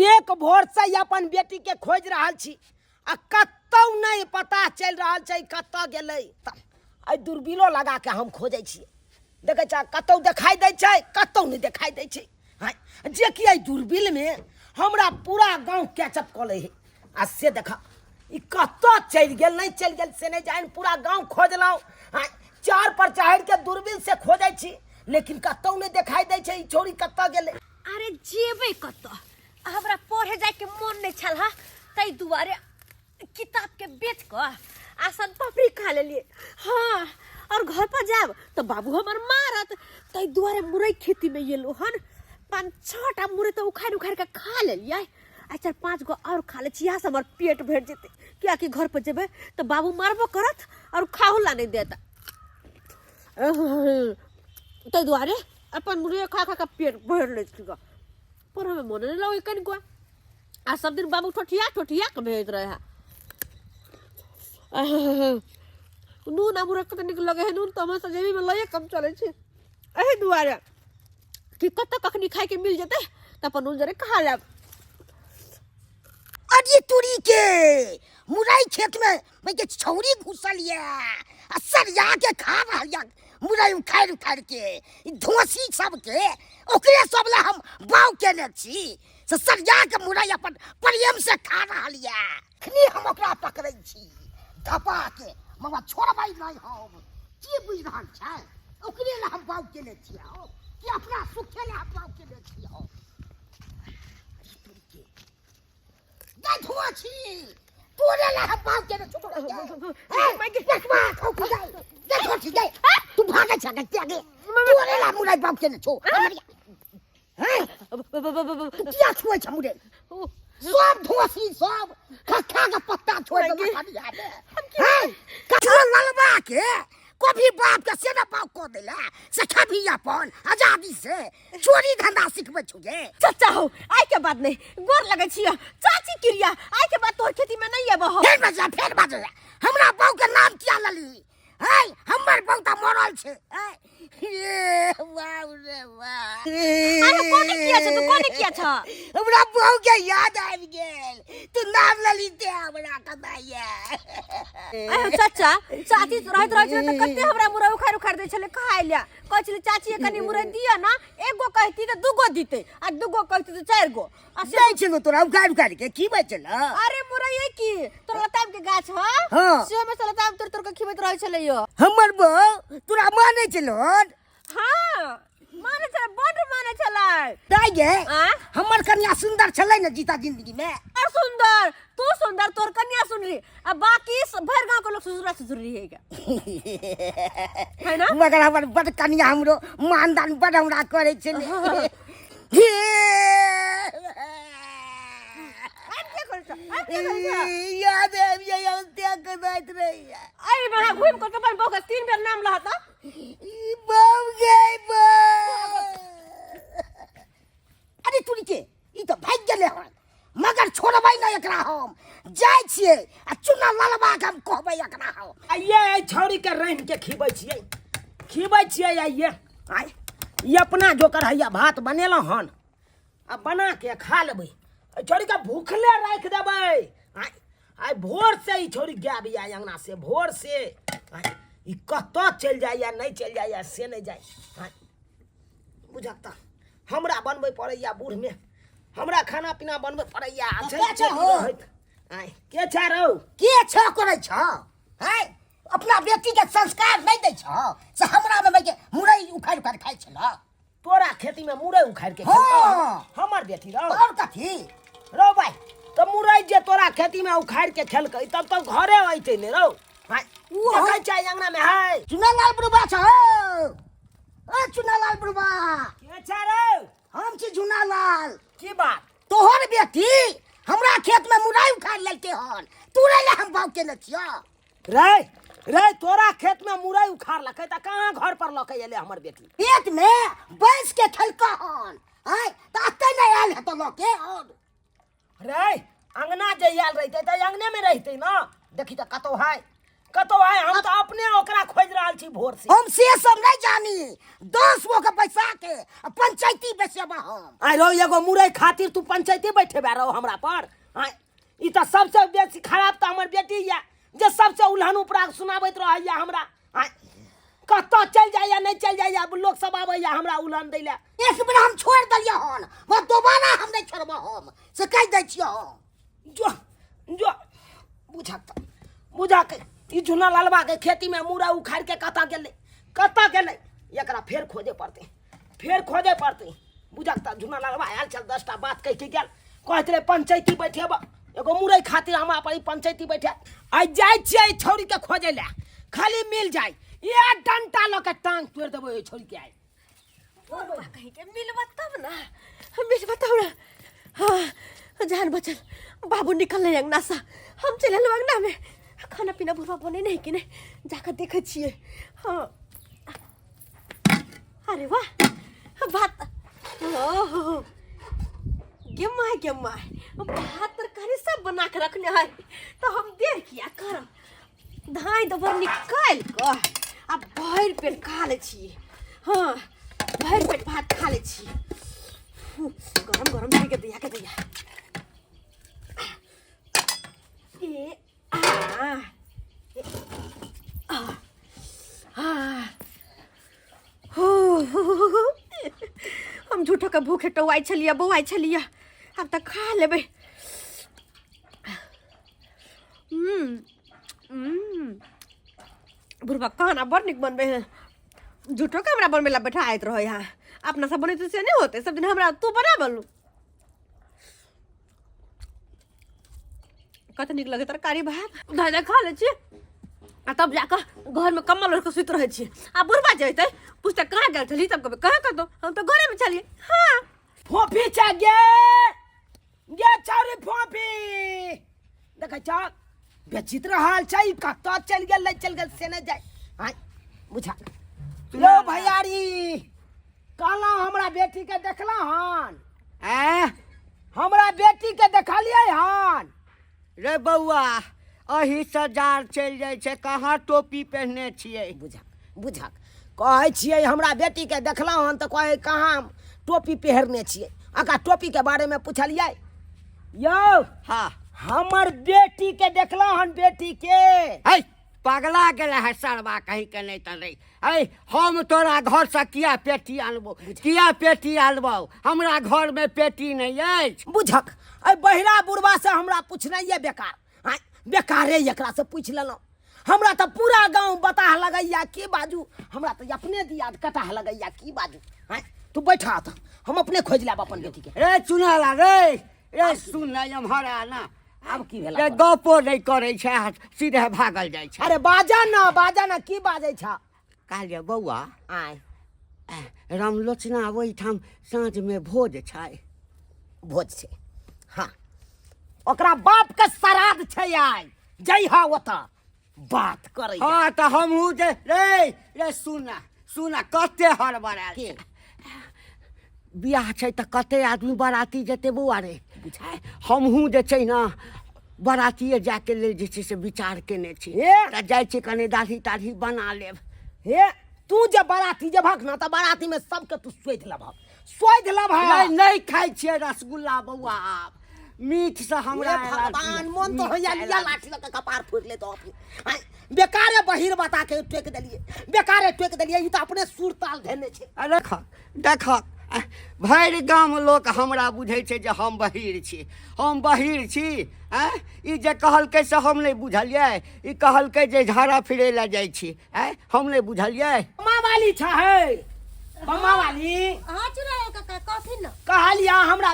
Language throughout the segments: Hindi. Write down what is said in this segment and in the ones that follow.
एक भोर से अपन बेटी के खोज रहा छी आ कतौ नहीं पता चल रहा छै कत गेलै। आई दूरबीनो लगा के हम खोजे छी, देखे छ कतौ दिखाई दे छै कतौ नहीं दिखाई दे छै। हाय जे कि आई दूरबीन में हमरा पूरा गांव कैचअप क ले है आ से देखा ई कत चल गेल नहीं चल गेल से नहीं जान पूरा गांव खोजलौ। हाय चार पर चढ़ के दूरबीन से खोजे छी लेकिन कतौ नहीं दिखाई दे छै ई छोरी कत गेलै। अरे जेबे कत हमरा पढ़े जाए के मन नहीं छल हा तई दुआरे किताब के बेच क आसन पापड़ी खा लेलिए। हाँ और घर पर जाब तो बाबू हमर मारत तई दुआरे मुरई खेती में ये लोहन 5-6टा मुरई तो उखाड़ उखाड़ के खा लेलिए। आ 4-5 गो और खा ले छिया से हमर पेट भर जेते क्या कि घर पर जेबे तो बाबू मारबो करत और खाहुला नहीं देता। तई दुआरे अपन मुरई खा खा के पेट भर ले छिगा पर हमें मन नहीं लगे कनिको। आ सब दिन बाबू ठोठिया के भेज रहे हैं। नून अमुरा कत निक लगे है नून तो हम सजेबी में लये कम चले छे एही दुआरे कि कत कखनी खाए के मिल जते त अपन नून जरे खा लेब। अरे तुरी के मुरई खेत में मैं के छौरी घुसल ये असर के खा रहल या मुरई उखाड़ के धोसी सब के ओकरे सब ला हम बाव केने छी से सरिया के मुरई अपन प्रेम से खा रहल या खनी हम ओकरा पकड़ै छी धपा के मवा छोड़बै नहीं हम की बुझ रहल छै ओकरे ला हम बाव केने छी कि अपना सुखे ला हम बाव केने छी हो दे धुआ छी तोरे ला हम बाव केने छी मैं के देखबा ठोक जाए दे ठोक जाए तू भागे छ के आगे तोरे ला मुरई बाव केने छो हैं क्या छुए छ मुरई सब धोसी सब खखा का पत्ता छोड़ दे खाली आबे हैं कथा ललबा के कभी बाप के से ना बाप को देला से खबी अपन आजादी से चोरी धंधा सिखबे छुगे। चाचा हो आई के बात नहीं गोर लगे छिया चाची क्रिया आई के बात तोर खेती में नहीं आबो। फेर बाजा हमरा बाऊ के नाम किया लली है हमर बाऊ त मरल छे ये वाह रे वाह अरे कोने किया छ तू कोने किया छ हमरा बाऊ के याद आबि गेल तू नाम लली दे हमरा कमाइया। अरे चाचा चाची रहत रह त कते हमरा मुरई उखाड़ दे छले खाय लिया कहै छले चाची कनी मुरई दिया ना एगो कहती त दुगो दिते आ दुगो कहती त 4 गो आ से छलो तोरा उखाड़ के की बचल। अरे मुरई की तोर लताम के गाछ ह हां से में से लताम तोर के खिबत रह छले यो हमर बाऊ तोरा माने छलो। हां माने छले बड माने छले दाई गे हमर कन्या सुंदर छले न जीता जिंदगी में और सुंदर तू सुंदर तोर कन्या सुनरी अब बाकी भर गांव के लोग सुसुरी है है ना मगर हमर बड कन्या हमरो मानदान बड हमरा करे छले। याद है ये त्याग करत रही आई बड़ा घूम को अपन बहू का 3 बेर नाम लहता ई बाऊ गई बा। अरे तुनी के ई तो भाग गेले हन मगर छोड़बै न एकरा हम जाय छियै आ चुना ललबा के हम कहबै एकरा हम ये छौरी के रहिन के खिबै छियै ये आय ये अपना जोकर हैया भात बनेलो हन आ बना के खा लेबै छौरी का भूखले राख देबै। आय भोर से ई छौरी गायब या अंगना से भोर से ई कत चल जाय या नहीं चल जाय या से नहीं जाय बुझता हमरा बनबै पड़ैया बूढ़ में हमरा खाना पीना बनबै पड़ैया आय के छ रौ के छ करै छ है अपना बेटी के संस्कार नहीं दै छ से हमरा में के मुरई उखाड़ खाइ छ न तोरा खेती में मुरई उखाड़ के हमर बेटी रौ और कथी रौ भाई तो मुरई जे तोरा खेती में उखाड़ के खेलकै तब तो घरे आइते ने रौ भाई वो कहै छै अंगना में है चुनालाल बुढ़वा छ ओ चुनालाल बुढ़वा के छ रौ हम छी चुनालाल की बात तोहर बेटी हमरा खेत में मुरई उखाड़ लेते हन तोरे ले हम बाव केने छिया रे तोरा खेत में मुरई उखाड़ लकै त कहां घर पर लकै एले हमर बेटी पेट में बैस के खेलका हन है त अते नहीं आयल है तो लके हन रे अंगना जे आयल रहते त अंगने में रहते ना देखी त कतो है कतो आए हम तो अपने ओकरा खोज रहल छी भोर से। हम से सब नहीं जानी 10 गो के पैसा के पंचायती बेचबा हम। आइ रो एगो मुरई खातिर तू पंचायती बैठेबा रहो हमरा पर। आइ ई त सबसे बेसी खराब त हमर बेटी या जे सबसे उल्हन उपराग सुनाबैत रहैया हमरा। आइ कतो चल जाइया नहीं चल जाइया लोग सब आबैया हमरा उल्हन दै ले। एक बेर हम छोड़ दलिए हन वो दोबारा हम नहीं छोड़बा हम से कह दै छियो हम। जो जो बुझा के ई झुना लालबा के खेती में मुरा उखाड़ के कता गेलै एकरा फेर खोजे पड़ते बुझा के झुना लालबा आयल चल 10टा बात कह के गेल कहत रे पंचायती बैठेबा एगो मुरई खातिर हमरा पर पंचायती बैठे आइ जाय छियै छौरी के खोजे ले खाली मिल जाय ये डंटा ल के टांग तोड़ देबो ए छौरी के। आइ बुढ़वा कहीं के मिलबा तब ना हाँ जान बचल बाबू निकल अंगना सा हम चले अंगना में खाना पीना बुढ़वा बने नहीं कि नहीं जाकर देखे छिए। हाँ अरे वाह भात गे माय भात तरकारी सब बना के रखने है तो हम देर किया करब धाई दबर निकाल कर अब भर पेट खा ले छी। हाँ भर पेट भात खा ले छी गरम दे के दैया ए हम झूठो के भूखे टवाई छलिया बौआई छलिया अब तक खा लेबे। बुढ़वा खाना बड़ निक बनबे है झूठो के हमरा बनबे ला बैठा आइत रहो यहाँ अपना सब बने तो से नहीं होते सब दिन हमरा तू बना बनलू कत निक लगे तरकारी भात दादा खा ले छी आ तब जाकर घर में कम्बल ओढ़ के सुत रहे छी। आ बुढ़वा जैते पूछते कहाँ गेल छली तब कहे कहाँ कर दो हम तो घरे में चलिए। हाँ फोफी चा गे छौरी फोफी देखे छ बेचित रहल छै कत चल गेल से नहीं जाय। आइ बुझा लो भैयारी कहला हमरा बेटी के देखला हन हमरा बेटी के देखलियै हन रे बउआ अही सजार चल जाय छे कहाँ टोपी पहने छिए। बुझा कहै छियै हमरा बेटी के देखला हन तो कहे कहाँ टोपी पहरने छियै अका टोपी के बारे में पूछलियै यौ। हाँ हमर बेटी के देखला हन बेटी के है पगला गेला है सरवा कहीं के नहीं तो नहीं है हम तोरा घर से किया पेटी आनबो हमरा घर में पेटी नहीं है। बुझक अ बहिरा बुढ़वा से हमरा पूछनाइए बेकार बेकारे एकरा से पूछ लेलौं हमरा तो पूरा गांव बताह लगैया की बाजू हमरा तो अपने दियाद कटाह लगैया की बाजू। तू बैठा त हम अपने खोज लेब अपन बेटी के। रे चुना ला रे सुन हमारा ना अब की भेला रे गपो नहीं करे छे सीधे भागल जाय छे। अरे बाजा ना की बाजै छ कहलिए बउआ आय रामलोचना वही ठाम साँझ में भोज छै। हाँ ओकरा बाप के श्राद्ध छै आय जइहा ओता बात करे। हाँ तो हमहू जे रे सुना कते हड़बड़ायल छे बियाह छै त कते आदमी बराती जेते बउआ रे हमहू जे छै ना बरातिए जाके ले जे छै से विचार केने छी त जाय छै कने दाढ़ी ताढ़ी बना लेब। हे तू जे बराती जेबहक ना त बराती में सबके तू सोइध लेबह नहीं खाई छिए रसगुल्ला बउआ मीठ से हमरा भगवान मन तो होया लिया लाठी लके कपार फोड़ ले तो बेकारे बहिर बता के टेक देलिए ई त अपने सुर ताल धेने छै। देख भरि गाम लोक हमरा बुझै छै जे हम बहिर छी ई जे कहलकै से हम नहीं बुझलिए ई कहलकै जे झाड़ा फिरे ला जाइ छी हम नहीं बुझलिए। माँ वाली छ है माँ वाली हाँ चुरा काका कथी न कहलिया हमरा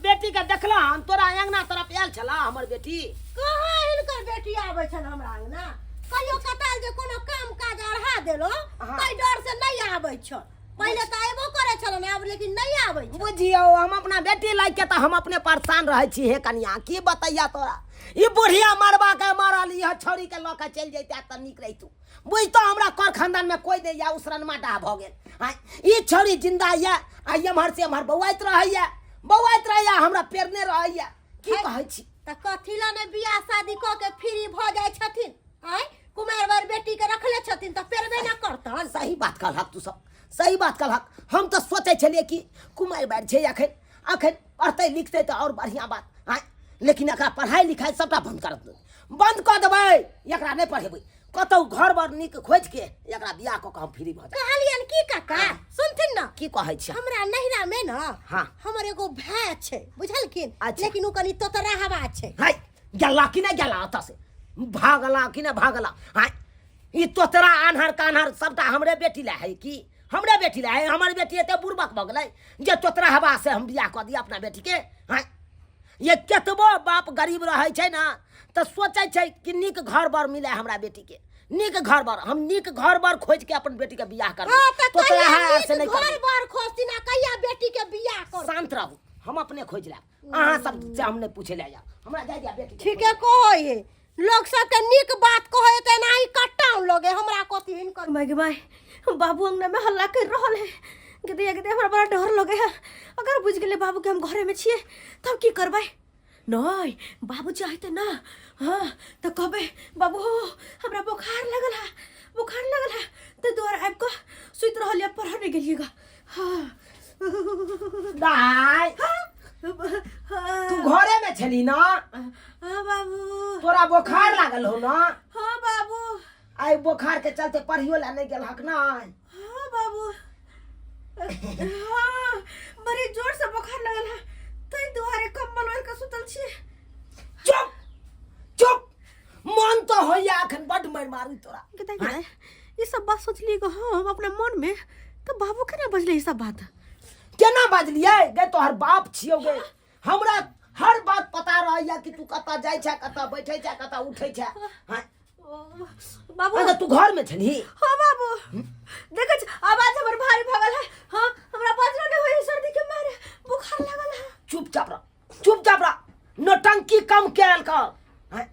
बेटी के देखला हम तोरा अंगना तरफ आयल छला हमर बेटी कहाँ हिनकर बेटी आबै छन हमरा अंगना कहियो कताल जे कोनो काम काज अढ़ा देलो तै डर से नहीं आबै छ पहले तो आबो करे छलो ने अब लेकिन नहीं आबै छ। बुझियो हम अपना बेटी लाग के त हम अपने परेशान रहै छी हे कनिया की बतैया तोरा ई बुढ़िया मरबा के मारल ई छोरी के ल के चल जैता त निक रहितू बुझ तो हमरा कर खानदान में कोई नहीं या उसरन माटा भ गेल ई छोरी जिंदा या आ एम्हर से एम्हर बौआइत रहैया हमरा पेरने रहैया की कहै छी त कथी ला ने बियाह शादी क के फ्री भ जाय छथिन कुमार बार बेटी के रखले छथिन त पेरबे ना करतन। सही बात कहलक तू सब, सही बात कहलक। हम तो सोचे छलिए कि कुमार बार छै अखन अखन पढ़ते लिखते तो और बढ़िया बात आय, लेकिन एकरा पढ़ाई लिखाई सबटा बंद कर देबै, एकरा नहीं पढ़ेबै। कतौ घर बार निक खोज के एकरा बियाह क के हम फ्री भ जाब। कहलियन की काका सुनथिन न की कहै छै? हमरा नहिरा में न हाँ। हमर एगो भाई छै बुझलखिन, अच्छा। लेकिन उ कनी तोतरा हवा छै। हाय गेला कि नहीं गेला ओतऽ से, भागला कि नहीं भागला? हाय ई तोतरा आन्हर कान्हर सबटा हमरे बेटी ला है कि हमरे बेटी ला है? हमर बेटी एते बुर्बक भ गेलै जे तोतरा हवा से हम बियाह क दिया अपना बेटी के? हाय ये केतबो बाप गरीब रहै छै ना तो सोचे छै कि नीक घर बार मिले हमरा बेटी के, नीक घर बार। हम नीक घर बार खोज के अपन बेटी के बियाह करबै। हां त तोतरा है से कहिया नहीं घर करबै। बार खोजती ना कहिया बेटी के बियाह कर। शांत रहू, हम अपने खोज लेब। अहाँ सब से हमने पूछे ले जा, हमरा जाय दिया बेटी के ठीक है कहै लोग सब के नीक बात कहै त नाही कट्टाउ लोगे हमरा कथि इनकर। माय बाबू अंगना में हल्ला कर रहल है, गदे हमरा बड़ा डर लगे है। अगर बुझ गेले बाबू के हम घरे में छिए तब की करबै? नहीं बाबू चाहते ना हाँ तो कहबे बाबू हमरा बुखार लगल है तो द्वार आबि के सुत रहलिए पढ़ने गेलिएगा। हाँ दाई तू घरे में छली ना? हाँ बाबू। तोरा बुखार लागल हो ना? हाँ बाबू। आई बुखार के चलते पढ़ियो ला नहीं गेलहक ना? हाँ बाबू। हाँ बड़ी जोर से बुखार लगल है तई दुआरे कम्बल ओढ़ के सुतल छी। चुप चुप, मन तो होया अखन बड मार मारू तोरा। कितना ये सब बात सोचली को हम अपना मन में तो बाबू केना बजले ये सब बात? केना बाजलिए गे? तोहर बाप छियो गे, हमरा हर बात पता रहैया कि तू कता जाय छै, कता बैठे छै, कता उठे छै। हां बाबू अगर तू घर में छली? हाँ बाबू देखे छ आवाज हमर भारी भगल है। हाँ हमरा बाजरा ने होई सर्दी के मारे बुखार लगल है। चुपचाप रह, नौटंकी कम कैल कर। हां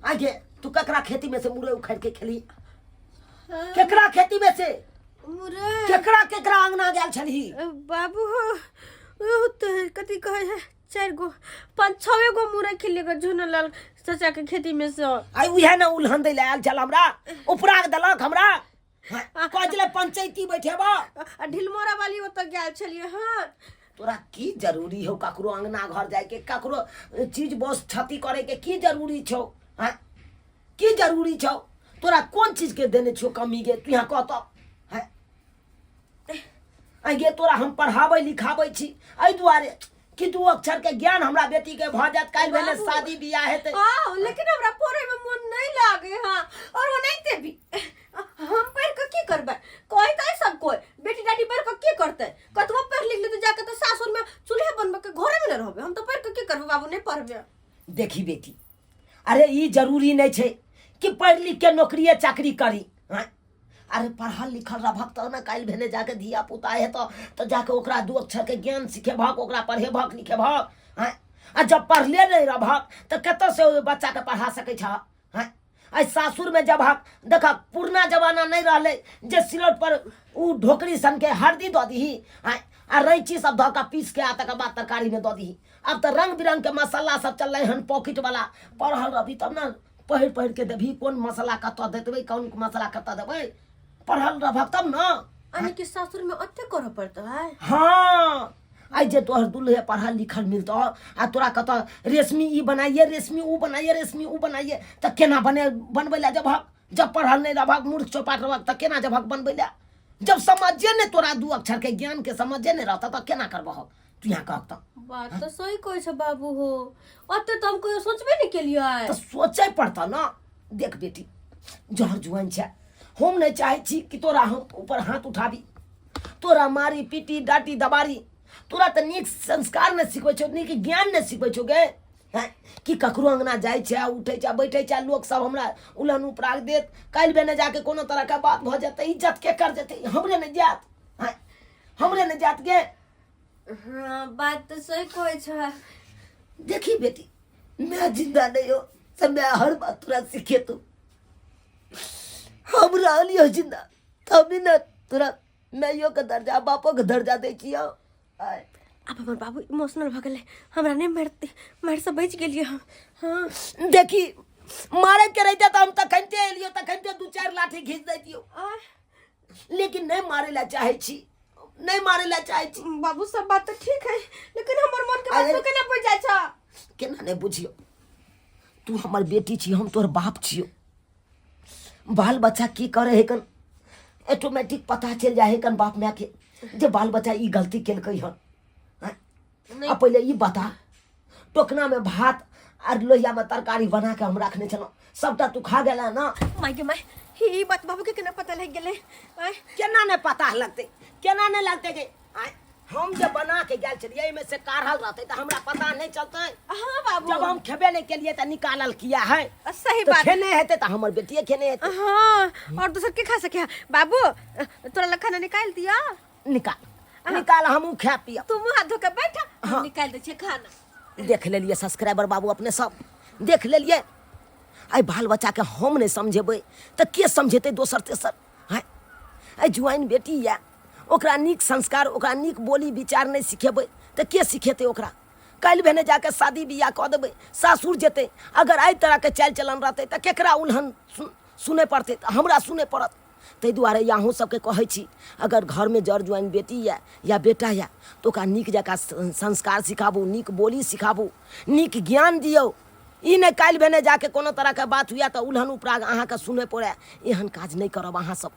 आगे तू ककरा खेती में से मुरे उखड़ के खेली? केकरा खेती में से मुरे केकरा अंगना गेल छली? बाबू ओ तो कथि कहे है 4 गो 5-6 गो मुरे खिले के झुनलाल चाचा के खेती में से। आई उहे ना उल्हन दै आयल छल हमरा, उपराग देलक हमरा। कहले पंचायती बैठेबा ढिलमोरा वाली ओत गेल छलिए। हाँ तोरा की जरूरी हो ककरो अंगना घर जाए के, ककरो चीज बस क्षति करे के की जरूरी छौ? हां की जरूरी छौ? तोरा कौन चीज के देने छौ कमी गे? तू यहाँ कहत है आगे तोरा हम पढ़ाबै लिखाबै छी एहि दुआरे कि दू अक्षर के ज्ञान हमरा बेटी के भ जात, काल भेले शादी बियाह हेतै। हां लेकिन हमरा पढ़े में मन नहीं लागे। हां और वो नहीं ते भी हम पढ़ के की करबे? कोई त सब कोई बेटी दादी पढ़ के की करते? कतबो पढ़ लिख ले तो जाके तो सासुर में चूल्हे बनबे के घरे में न रहबे। हम तो पढ़ के की करबे बाबू? नहीं पढ़बे। देखी बेटी, अरे ई जरूरी नहीं छै कि पढ़ लिख के नौकरी चाकरी करी। हाँ अरे पढ़ल लिखल रहक तो ना काल भेने जाके धिया पुता है तो जाके ओकरा 2 अक्षर के ज्ञान सिखेबहक, ओकरा पढ़ेबहक लिखेबहक। हाँ आ जब पढ़ले नहीं रहक तो कत से बच्चा के पढ़ा सकै छ? हाँ आई सासुर में जब देखा पुरना जमाना नहीं रहले जे सिलौट पर उ ढोकरी सन के हल्दी दऽ दीही आ रैंची सब धऽ के पीस के आ तकर बाद तरकारी में दऽ दीही। अब तो रंग बिरंग के मसाला सब चल हन पॉकेट वाला। पढ़ल रहबी तब ना पढ़ के देबही कौन मसाला कतऽ देबै, कौन मसाला कतऽ देबै। पढ़ल रहब तब ना। अने के सासुर में अत्ते करऽ पड़ता है। हाँ आई जे तोहर दुल्हे पढ़ल लिखल मिलतो आ तोरा कतऽ रेशमी ई बनाइए, रेशमी ऊ बनाइए, रेशमी ऊ बनाइए त केना बनबै ला जब पढ़ल नहीं रहक, मूर्ख चौपाट रहक त केना जबहक बनबै ला? जब समझे ने तोरा 2 अक्षर के ज्ञान के समझे ने रहता तो केना करबहक? तू यहाँ कहत बात तो सही कहै छ बाबू हो। अत्ते तो हम कोई सोचबे नहीं केलिए। तो सोचे पड़ता ना। देख बेटी जहर जुआन छै, हम नहीं चाहे छी कि तोरा हम ऊपर हाथ उठाबी, तोरा मारी पीटी डांटी दबारी। तोरा तो नीक संस्कार ने सिखबै छौ, नीक ज्ञान ने सिखबै छौ गे। कि ककरो अंगना जाय छै, उठे छै, बैठे छै, लोग सब हमरा उलन उपराग देत, काल बेने जाके कोनो तरह का बात भ जेतै, इज्जत के कर जेतै, हमरे ने जात। हमरे ने जात गे। हाँ बात तो सही कहै छ। देखी बेटी मैं जिंदा नहीं हो सब मैं हर बात तोरा सिखे तू हम रहलियो जिंदा तभी ना तोरा माइयो के दर्जा बापो के दर्जा दै छियो। अब हमर बाबू इमोशनल भ गेले, हमरा नहीं मार से बच गेलिए हम। हाँ देखी मारे के रहते तो हम तखनते एलियो तखनते 2-4 लाठी घींच दैतियो लेकिन नहीं मारे ला चाहे छी नहीं मारे ला चाहे छी बाबू सब बात तो ठीक है लेकिन हमर मन के बात अरे- तो केना बुझ जाय छ केना नहीं बुझियो तू हमर बेटी छी हम तोहर बाप छियो बाल बच्चा की करे है कन ऑटोमेटिक पता चल जाए है कन बाप माय के जे बाल बच्चा ई गलती केलकै हन नहीं। आ पहले ई बता टोकना में भात और लोहिया में तरकारी बना के हम रखने चलो सबटा तू खा गेला ना माय गे माय ही बात बाबू के केना पता लग गेले आय केना नहीं पता लगते केना नहीं लगते के आय हम जब बना के गेल छलिए में से काढ़ल रहते तो हमरा पता नहीं चलते हां बाबू जब हम खेबे नहीं के लिए तो निकालल किया है सही तो बात खेने हेते तो हमर बेटिए खेने हेते हाँ और दूसर के खा सके बाबू तोरा ला खाना निकाल दिया निकाल हमू खा पिया तू मुंह हाथ धो के बैठा हम हाँ। निकाल दे छे खाना देख ले लिए सब्सक्राइबर बाबू अपने सब देख ले लिए आई बाल बच्चा के हम नहीं समझेबै तो के समझेते दोसर तेसर है आई जुआइन बेटी या ओकरा नीक संस्कार ओकरा नीक बोली विचार नहीं सिखेबै तो के सिखेते ओकरा कल भेने जाके शादी बियाह कऽ देबै सासुर जेते अगर आई तरह के चाल चलन रहते तो केकरा उल्हन सुने पड़ते तो हमरा सुने पड़त ताहि दुआरे अहूँ सबके कहै छी अगर घर में जर जुआइन बेटी या बेटा या तो ओकरा नीक जकाँ संस्कार सिखाबू नीक बोली सिखाबू नीक ज्ञान दियौ ई नहीं काल्हि भेने जाके कोनो तरह के बात हुआ तो उल्हन उपराग अहाँके सुने पड़े एहन काज नहीं करब अहाँ सब